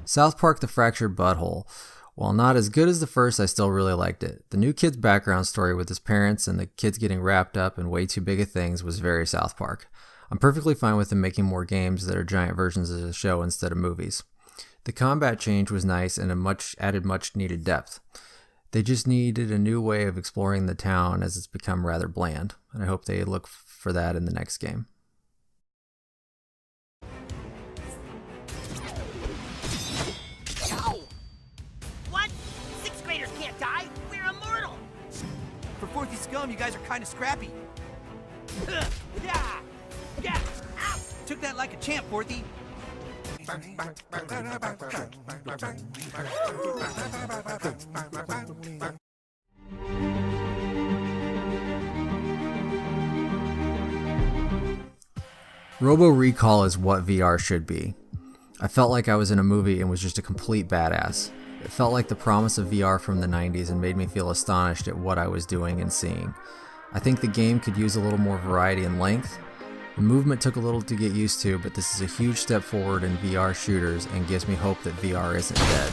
South Park: The Fractured Butthole. While not as good as the first, I still really liked it. The new kid's background story with his parents and the kids getting wrapped up in way too big of things was very South Park. I'm perfectly fine with them making more games that are giant versions of the show instead of movies. The combat change was nice and added much needed depth. They just needed a new way of exploring the town as it's become rather bland, and I hope they look for that in the next game. What? Sixth graders can't die. We're immortal. For Fourthy Scum, you guys are kind of scrappy. Yeah. Yeah. Ow. Took that like a champ, Fourthy. Robo Recall is what VR should be. I felt like I was in a movie and was just a complete badass. It felt like the promise of VR from the 90s and made me feel astonished at what I was doing and seeing. I think the game could use a little more variety and length. The movement took a little to get used to, but this is a huge step forward in VR shooters and gives me hope that VR isn't dead.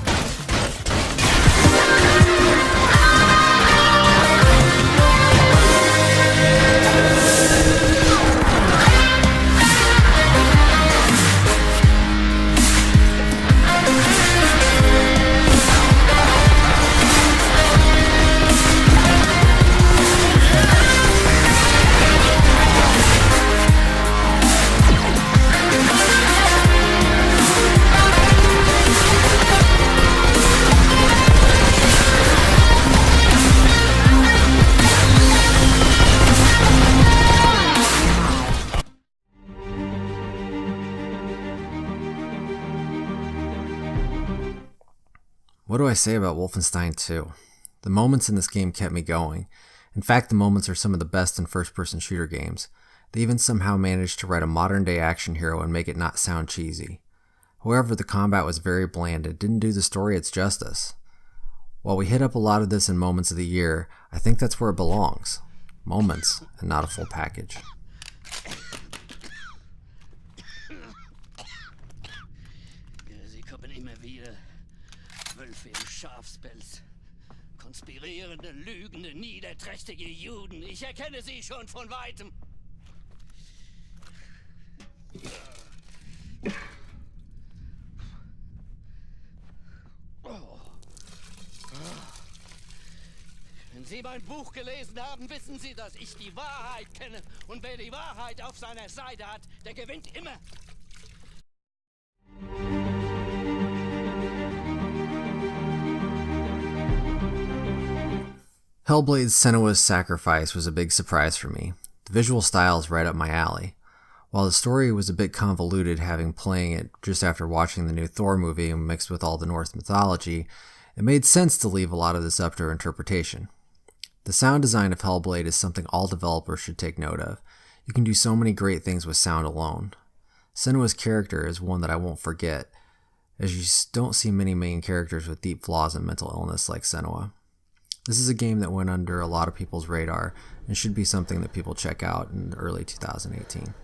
What do I say about Wolfenstein 2? The moments in this game kept me going. In fact, the moments are some of the best in first-person shooter games. They even somehow managed to write a modern-day action hero and make it not sound cheesy. However, the combat was very bland and didn't do the story its justice. While we hit up a lot of this in Moments of the Year, I think that's where it belongs. Moments, and not a full package. Sie kommen immer wieder. Wölfe im Schafspelz. Konspirierende, lügende, niederträchtige Juden. Ich erkenne sie schon von weitem. Wenn Sie mein Buch gelesen haben, wissen Sie, dass ich die Wahrheit kenne. Und wer die Wahrheit auf seiner Seite hat, der gewinnt immer. Hellblade's Senua's Sacrifice was a big surprise for me. The visual style is right up my alley. While the story was a bit convoluted having playing it just after watching the new Thor movie and mixed with all the Norse mythology, it made sense to leave a lot of this up to interpretation. The sound design of Hellblade is something all developers should take note of. You can do so many great things with sound alone. Senua's character is one that I won't forget, as you don't see many main characters with deep flaws and mental illness like Senua. This is a game that went under a lot of people's radar and should be something that people check out in early 2018.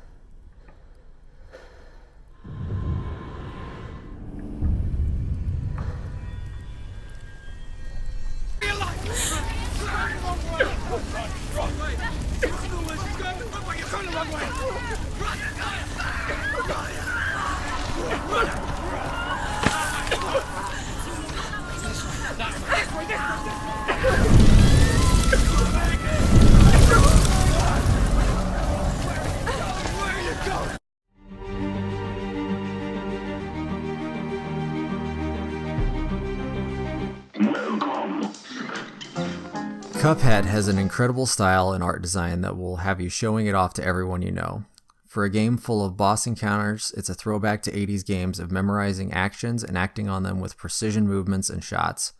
Cuphead has an incredible style and art design that will have you showing it off to everyone you know. For a game full of boss encounters, it's a throwback to 80s games of memorizing actions and acting on them with precision movements and shots.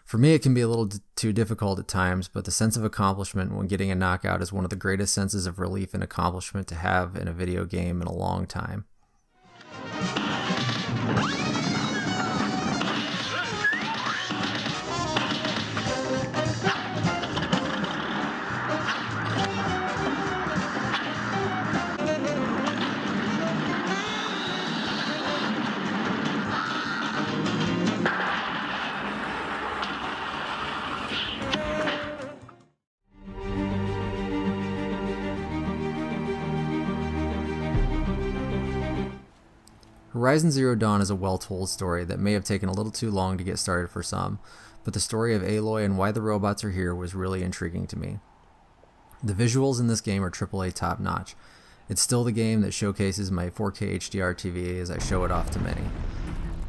For me, it can be a little too difficult at times, but the sense of accomplishment when getting a knockout is one of the greatest senses of relief and accomplishment to have in a video game in a long time. Horizon Zero Dawn is a well-told story that may have taken a little too long to get started for some, but the story of Aloy and why the robots are here was really intriguing to me. The visuals in this game are AAA top-notch. It's still the game that showcases my 4K HDR TV as I show it off to many.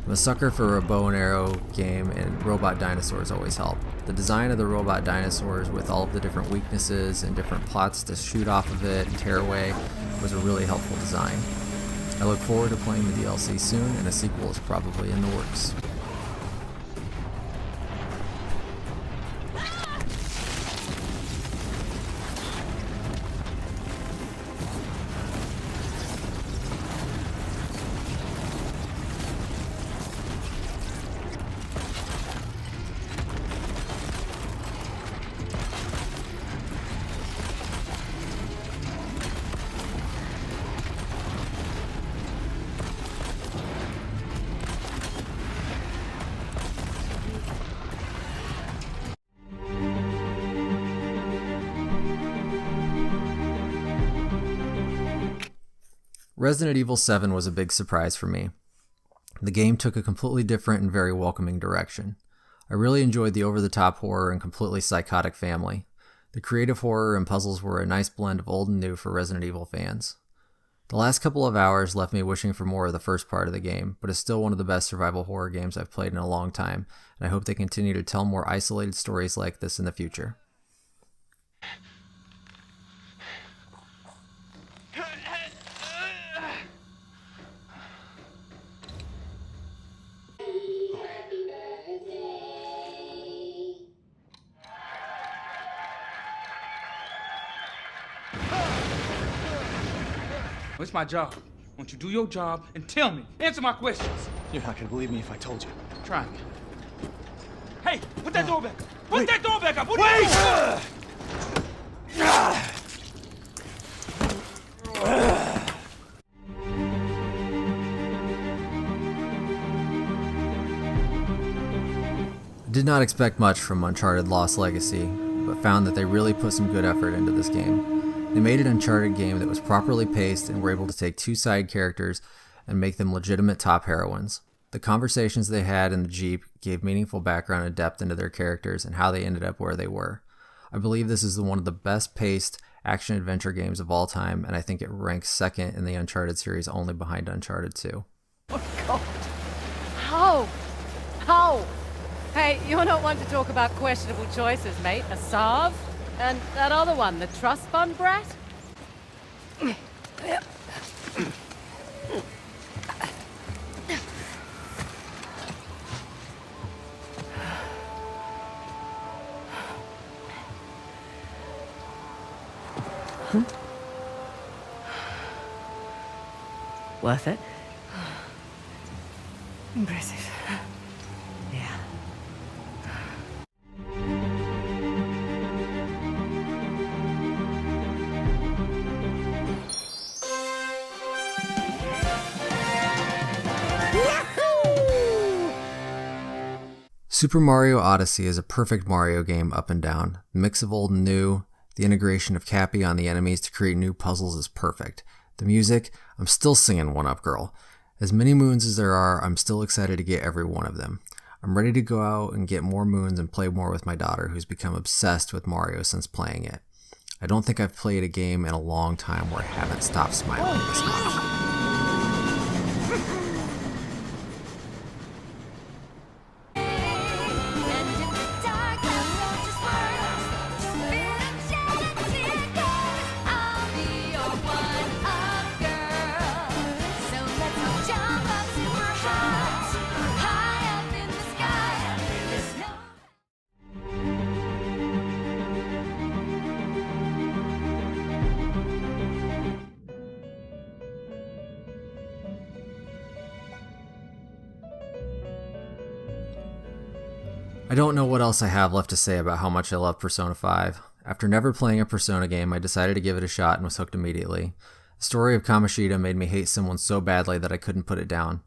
I'm a sucker for a bow and arrow game, and robot dinosaurs always help. The design of the robot dinosaurs with all of the different weaknesses and different plots to shoot off of it and tear away was a really helpful design. I look forward to playing the DLC soon, and a sequel is probably in the works. Resident Evil 7 was a big surprise for me. The game took a completely different and very welcoming direction. I really enjoyed the over-the-top horror and completely psychotic family. The creative horror and puzzles were a nice blend of old and new for Resident Evil fans. The last couple of hours left me wishing for more of the first part of the game, but it's still one of the best survival horror games I've played in a long time, and I hope they continue to tell more isolated stories like this in the future. It's my job. Won't you do your job and tell me? Answer my questions. You're not gonna believe me if I told you. Try me. Hey, put that door back up. Put that door back up. What I did not expect much from Uncharted Lost Legacy, but found that they really put some good effort into this game. They made an Uncharted game that was properly paced and were able to take two side characters and make them legitimate top heroines. The conversations they had in the Jeep gave meaningful background and depth into their characters and how they ended up where they were. I believe this is one of the best paced action-adventure games of all time, and I think it ranks second in the Uncharted series, only behind Uncharted 2. Oh, God. How? Hey, you're not one to talk about questionable choices, mate. A Sav? And that other one, the trust fund brat? Worth it? Impressive. Yeah. Super Mario Odyssey is a perfect Mario game up and down. The mix of old and new, the integration of Cappy on the enemies to create new puzzles is perfect. The music, I'm still singing One Up Girl. As many moons as there are, I'm still excited to get every one of them. I'm ready to go out and get more moons and play more with my daughter, who's become obsessed with Mario since playing it. I don't think I've played a game in a long time where I haven't stopped smiling this much. I don't know what else I have left to say about how much I love Persona 5. After never playing a Persona game, I decided to give it a shot and was hooked immediately. The story of Kamoshida made me hate someone so badly that I couldn't put it down.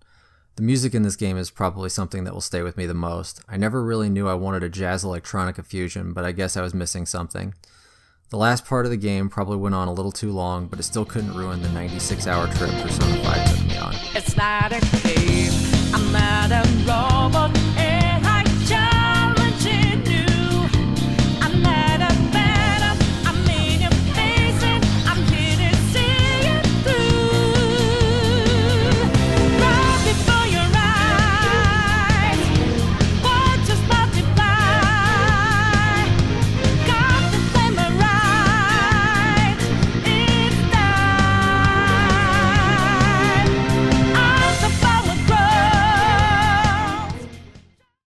The music in this game is probably something that will stay with me the most. I never really knew I wanted a jazz electronica fusion, but I guess I was missing something. The last part of the game probably went on a little too long, but it still couldn't ruin the 96-hour trip Persona 5 took me on. It's not a game, I'm not a robot.